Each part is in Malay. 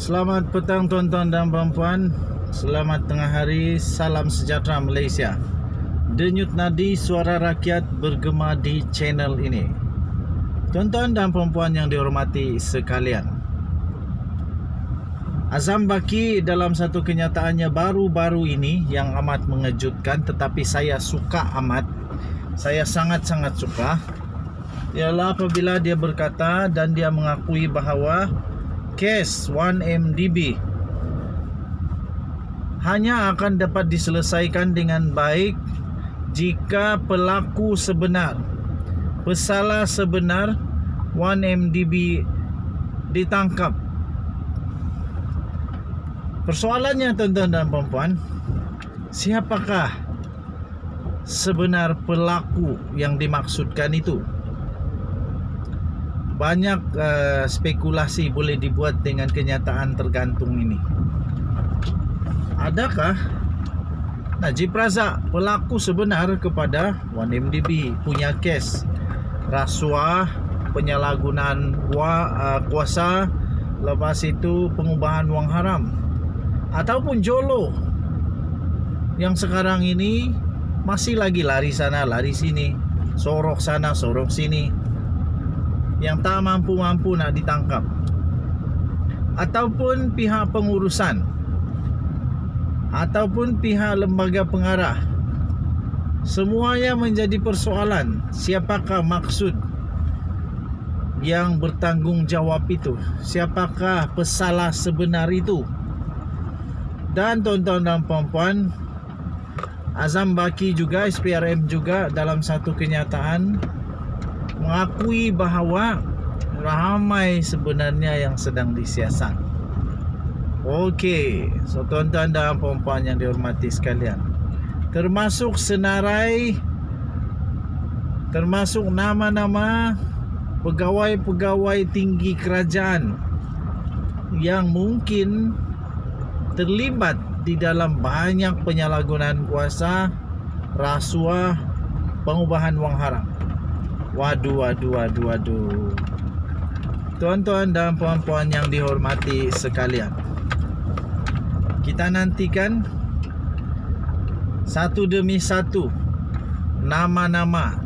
Selamat petang tuan-tuan dan puan-puan. Selamat tengah hari. Salam sejahtera Malaysia. Denyut nadi suara rakyat bergema di channel ini. Tuan-tuan dan puan-puan yang dihormati sekalian, Azam Baki dalam satu kenyataannya baru-baru ini yang amat mengejutkan, tetapi saya suka amat. Saya sangat-sangat suka. Ialah apabila dia berkata dan dia mengakui bahawa kes 1MDB hanya akan dapat diselesaikan dengan baik jika pelaku sebenar, pesalah sebenar 1MDB ditangkap. Persoalannya tuan-tuan dan puan-puan, siapakah sebenar pelaku yang dimaksudkan itu? Banyak spekulasi boleh dibuat dengan kenyataan tergantung ini. Adakah Najib Razak pelaku sebenar kepada 1MDB punya kes rasuah, penyalahgunaan kuasa, lepas itu pengubahan wang haram, ataupun Jolo yang sekarang ini masih lagi lari sana lari sini, sorok sana sorok sini, yang tak mampu-mampu nak ditangkap, ataupun pihak pengurusan, ataupun pihak lembaga pengarah. Semuanya menjadi persoalan. Siapakah maksud yang bertanggungjawab itu? Siapakah pesalah sebenar itu? Dan tuan-tuan dan puan-puan, Azam Baki juga, SPRM juga dalam satu kenyataan mengakui bahawa ramai sebenarnya yang sedang disiasat. Okey, so tuan-tuan dan puan-puan yang dihormati sekalian, termasuk senarai, termasuk nama-nama pegawai-pegawai tinggi kerajaan yang mungkin terlibat di dalam banyak penyalahgunaan kuasa, rasuah, pengubahan wang haram. Waduh. Tuan-tuan dan puan-puan yang dihormati sekalian, kita nantikan satu demi satu nama-nama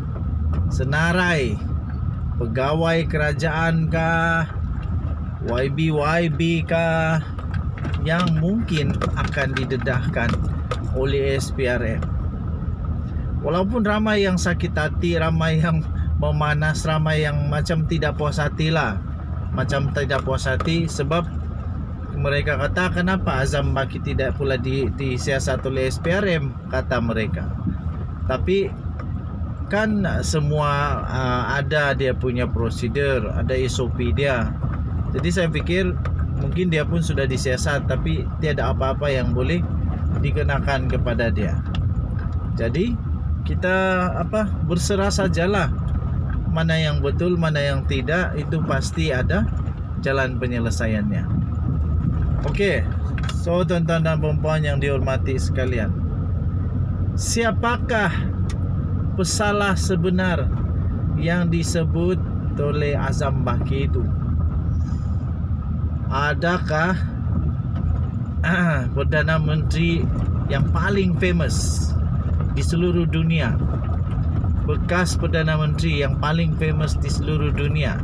senarai pegawai kerajaan kah, YB kah, yang mungkin akan didedahkan oleh SPRM. Walaupun ramai yang sakit hati, ramai yang memanas, ramai yang macam tidak puas hati lah, macam tidak puas hati sebab mereka kata kenapa Azam Baki tidak pula disiasat oleh SPRM, kata mereka. Tapi kan semua ada dia punya prosedur, ada SOP dia. Jadi saya pikir mungkin dia pun sudah disiasat, tapi tiada apa-apa yang boleh dikenakan kepada dia. Jadi kita berserah sajalah, mana yang betul, mana yang tidak, itu pasti ada jalan penyelesaiannya. Okey, so tuan-tuan dan puan-puan yang dihormati sekalian, siapakah pesalah sebenar yang disebut oleh Azam Baki itu? Adakah Perdana Menteri yang paling famous di seluruh dunia, bekas Perdana Menteri yang paling famous di seluruh dunia,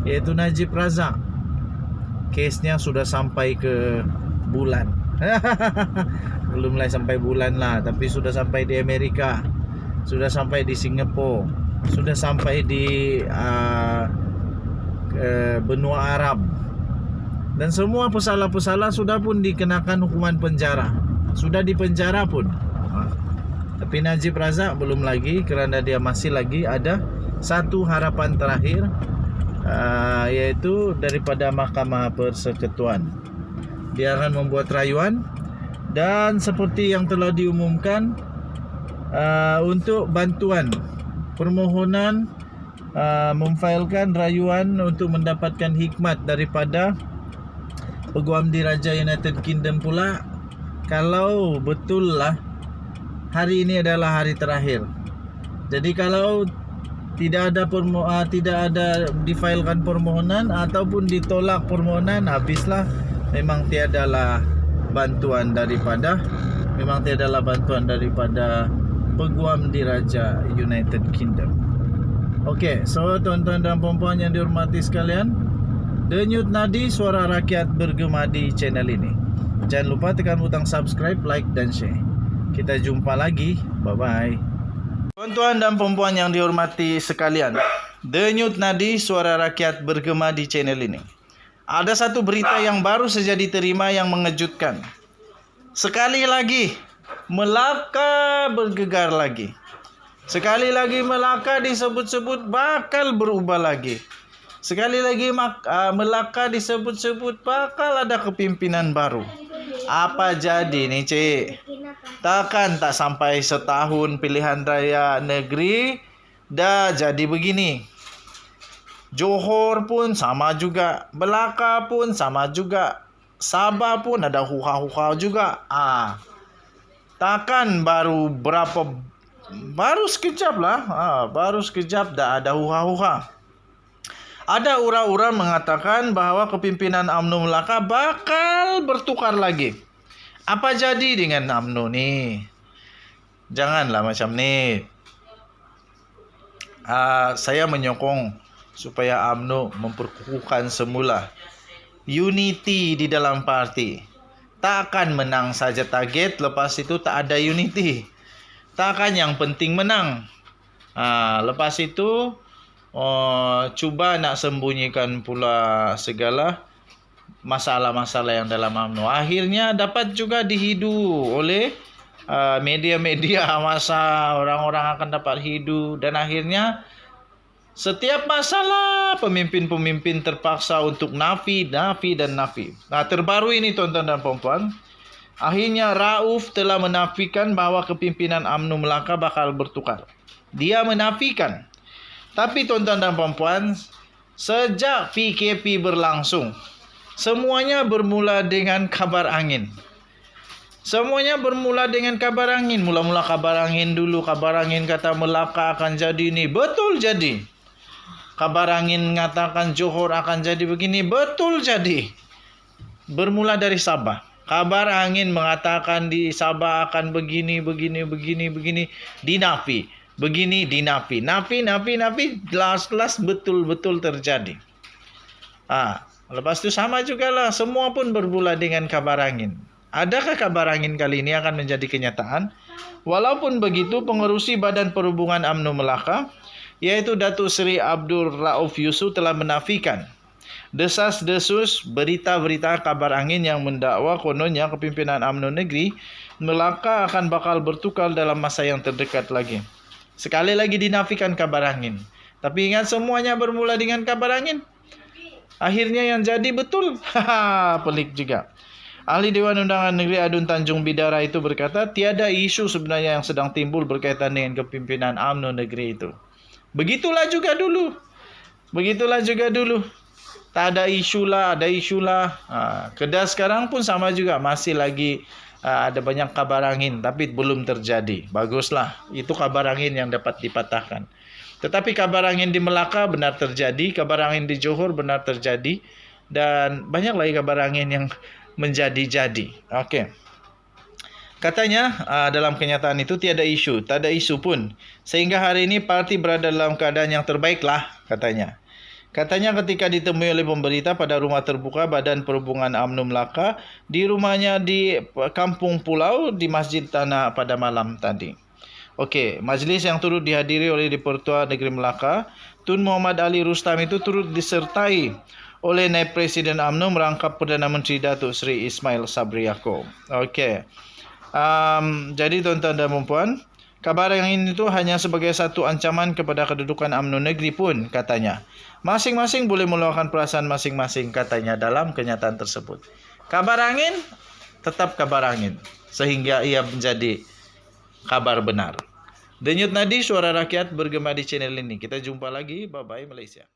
iaitu Najib Razak, kesnya sudah sampai ke bulan. Belum lah sampai bulan lah, tapi sudah sampai di Amerika, sudah sampai di Singapura, sudah sampai di benua Arab, dan semua pesalah-pesalah sudah pun dikenakan hukuman penjara, sudah dipenjara pun. Tapi Najib Razak belum lagi, kerana dia masih lagi ada satu harapan terakhir, iaitu daripada Mahkamah Persekutuan. Dia akan membuat rayuan, dan seperti yang telah diumumkan, untuk bantuan permohonan memfailkan rayuan untuk mendapatkan hikmat daripada Peguam Diraja United Kingdom pula. Kalau betul lah hari ini adalah hari terakhir, jadi kalau tidak ada difailkan permohonan ataupun ditolak permohonan, habislah memang tiadalah bantuan daripada peguam diraja United Kingdom. Okey, so tuan-tuan dan puan-puan yang dihormati sekalian, Denyut Nadi Suara Rakyat bergema di channel ini. Jangan lupa tekan butang subscribe, like dan share. Kita jumpa lagi. Bye-bye. Tuan-tuan dan puan-puan yang dihormati sekalian, Denyut Nadi Suara Rakyat bergema di channel ini. Ada satu berita yang baru saja diterima yang mengejutkan. Sekali lagi Melaka bergegar lagi. Sekali lagi Melaka disebut-sebut bakal berubah lagi. Sekali lagi Melaka disebut-sebut bakal ada kepimpinan baru. Apa jadi nih, Cik? Takkan tak sampai setahun pilihan raya negeri dah jadi begini. Johor pun sama juga, Melaka pun sama juga, Sabah pun ada huha-huha juga. Takkan baru sekejap lah, baru sekejap dah ada huha-huha. Ada ura-ura mengatakan bahawa kepimpinan UMNO Melaka bakal bertukar lagi. Apa jadi dengan UMNO ni? Janganlah macam ni. Saya menyokong supaya UMNO memperkukuhkan semula unity di dalam parti. Tak akan menang saja target, lepas itu tak ada unity. Takkan yang penting menang. Lepas itu cuba nak sembunyikan pula segala masalah-masalah yang dalam UMNO. Akhirnya dapat juga dihidu oleh media-media masa orang-orang akan dapat hidu, dan akhirnya setiap masalah pemimpin-pemimpin terpaksa untuk nafi. Terbaru ini tuan-tuan dan puan-puan, akhirnya Rauf telah menafikan bahawa kepimpinan UMNO Melaka bakal bertukar. Dia menafikan. Tapi tuan-tuan dan puan-puan, sejak PKP berlangsung, semuanya bermula dengan kabar angin. Mula-mula kabar angin dulu. Kabar angin kata Melaka akan jadi ni. Betul jadi. Kabar angin mengatakan Johor akan jadi begini. Betul jadi. Bermula dari Sabah. Kabar angin mengatakan di Sabah akan begini. Dinafi. Begini dinafi. Nafi. Last betul-betul terjadi. Lepas itu sama jugalah. Semua pun bermula dengan kabar angin. Adakah kabar angin kali ini akan menjadi kenyataan? Walaupun begitu, pengerusi Badan Perhubungan UMNO Melaka, yaitu Datuk Seri Abdul Rauf Yusuf, telah menafikan desas-desus berita-berita kabar angin yang mendakwa kononnya kepimpinan UMNO negeri Melaka akan bakal bertukar dalam masa yang terdekat lagi. Sekali lagi dinafikan kabar angin. Tapi ingat, semuanya bermula dengan kabar angin. Akhirnya yang jadi betul. Pelik juga. Ahli Dewan Undangan Negeri Adun Tanjung Bidara itu berkata, tiada isu sebenarnya yang sedang timbul berkaitan dengan kepimpinan UMNO negeri itu. Begitulah juga dulu. Tak ada isu lah. Kedah sekarang pun sama juga. Masih lagi ada banyak kabar angin, tapi belum terjadi. Baguslah. Itu kabar angin yang dapat dipatahkan. Tetapi kabar angin di Melaka benar terjadi. Kabar angin di Johor benar terjadi. Dan banyak lagi kabar angin yang menjadi-jadi. Okey. Katanya dalam kenyataan itu tiada isu, tak ada isu pun. Sehingga hari ini parti berada dalam keadaan yang terbaiklah, katanya. Katanya ketika ditemui oleh pemberita pada rumah terbuka Badan Perhubungan UMNO Melaka di rumahnya di Kampung Pulau di Masjid Tanah pada malam tadi. Okey, majlis yang turut dihadiri oleh Dipertua Negeri Melaka, Tun Muhammad Ali Rustam itu turut disertai oleh Naib Presiden UMNO merangkap Perdana Menteri Datuk Seri Ismail Sabri Yaakob. Okey. Jadi tuan-tuan dan puan-puan, kabar yang ini itu hanya sebagai satu ancaman kepada kedudukan UMNO negeri pun, katanya. Masing-masing boleh meluahkan perasaan masing-masing, katanya dalam kenyataan tersebut. Kabar angin tetap kabar angin sehingga ia menjadi kabar benar. Denyut Nadi Suara Rakyat bergema di channel ini. Kita jumpa lagi. Bye-bye Malaysia.